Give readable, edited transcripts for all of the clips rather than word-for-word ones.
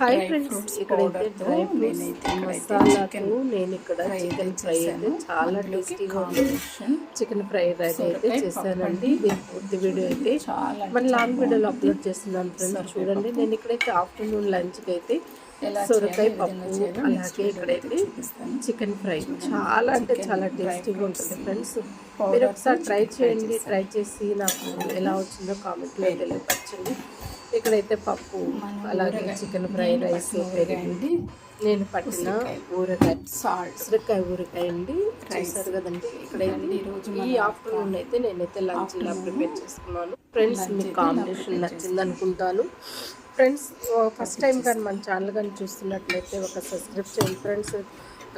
Hi friends, ఇక్కడైతే dry fruits మసాలాతో నేను ఇక్కడ చికెన్ ఫ్రై అయితే చాలా టేస్టీగా ఉంది. చికెన్ ఫ్రై అయితే చేశానండి. దీని పూర్తి వీడియో అయితే మన లాంగ్ వీడియోలో అప్లోడ్ చేస్తున్నాను ఫ్రెండ్స్. చూడండి, నేను ఇక్కడైతే ఆఫ్టర్నూన్ లంచ్కి అయితే సొరకాయ పప్పు, అలాగే ఇక్కడైతే చికెన్ ఫ్రై చాలా అంటే చాలా టేస్టీగా ఉంటుంది ఫ్రెండ్స్. మీరు ఒకసారి ట్రై చేయండి. ట్రై చేసి నాకు ఎలా వచ్చిందో కామెంట్లో తెలియపరచండి. ఇక్కడైతే పప్పు, అలాగే చికెన్ ఫ్రై, రైస్, పెరిగింది. నేను పట్టిన ఊరగాయ, ఉసిరికాయ ఊరగాయ అండి. చూసారు కదండి. ఇక్కడైతే ఈరోజు ఈ ఆఫ్టర్నూన్ అయితే నేనైతే లంచ్ ఇలా ప్రిపేర్ చేసుకున్నాను ఫ్రెండ్స్. మీకు కాంబినేషన్ నచ్చింది అనుకుంటాను ఫ్రెండ్స్. ఫస్ట్ టైం కానీ మన ఛానల్ కానీ చూస్తున్నట్లయితే ఒక సబ్స్క్రైబ్ చేయండి ఫ్రెండ్స్,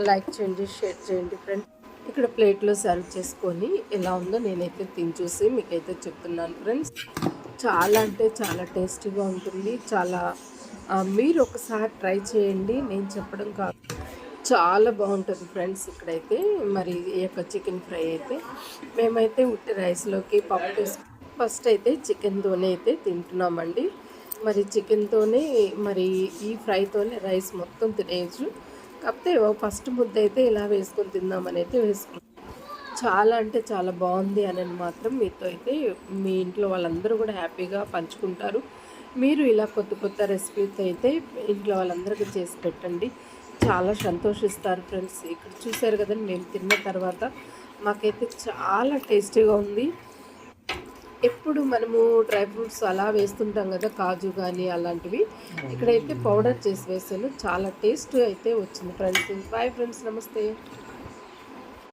లైక్ చేయండి, షేర్ చేయండి ఫ్రెండ్స్. ఇక్కడ ప్లేట్లో సర్వ్ చేసుకొని ఎలా ఉందో నేనైతే తిని చూసి మీకైతే చెప్తున్నాను ఫ్రెండ్స్. చాలా అంటే చాలా టేస్టీగా ఉంటుంది. చాలా మీరు ఒకసారి ట్రై చేయండి, నేను చెప్పడం కాదు, చాలా బాగుంటుంది ఫ్రెండ్స్. ఇక్కడైతే మరి ఈ యొక్క చికెన్ ఫ్రై అయితే మేమైతే ఉట్టి రైస్లోకి పప్పు వేసి ఫస్ట్ అయితే చికెన్తోనే అయితే తింటున్నామండి. మరి చికెన్తోనే మరి ఈ ఫ్రైతోనే రైస్ మొత్తం తినేయచ్చు. కాకపోతే ఫస్ట్ ముద్ద అయితే ఇలా వేసుకొని తిందామని అయితే వేసుకున్నాం. చాలా అంటే చాలా బాగుంది అని మాత్రం మీతో అయితే మీ ఇంట్లో వాళ్ళందరూ కూడా హ్యాపీగా పంచుకుంటారు. మీరు ఇలా కొత్త కొత్త రెసిపీతో అయితే ఇంట్లో వాళ్ళందరికీ చేసి పెట్టండి, చాలా సంతోషిస్తారు ఫ్రెండ్స్. ఇక్కడ చూసారు కదండి, మేము తిన్న తర్వాత మాకైతే చాలా టేస్టీగా ఉంది. ఎప్పుడు మనము డ్రై ఫ్రూట్స్ అలా వేస్తుంటాం కదా, కాజు కానీ అలాంటివి, ఇక్కడైతే పౌడర్ చేసి వేసాను. చాలా టేస్ట్ అయితే వచ్చింది ఫ్రెండ్స్. బాయ్ ఫ్రెండ్స్, నమస్తే.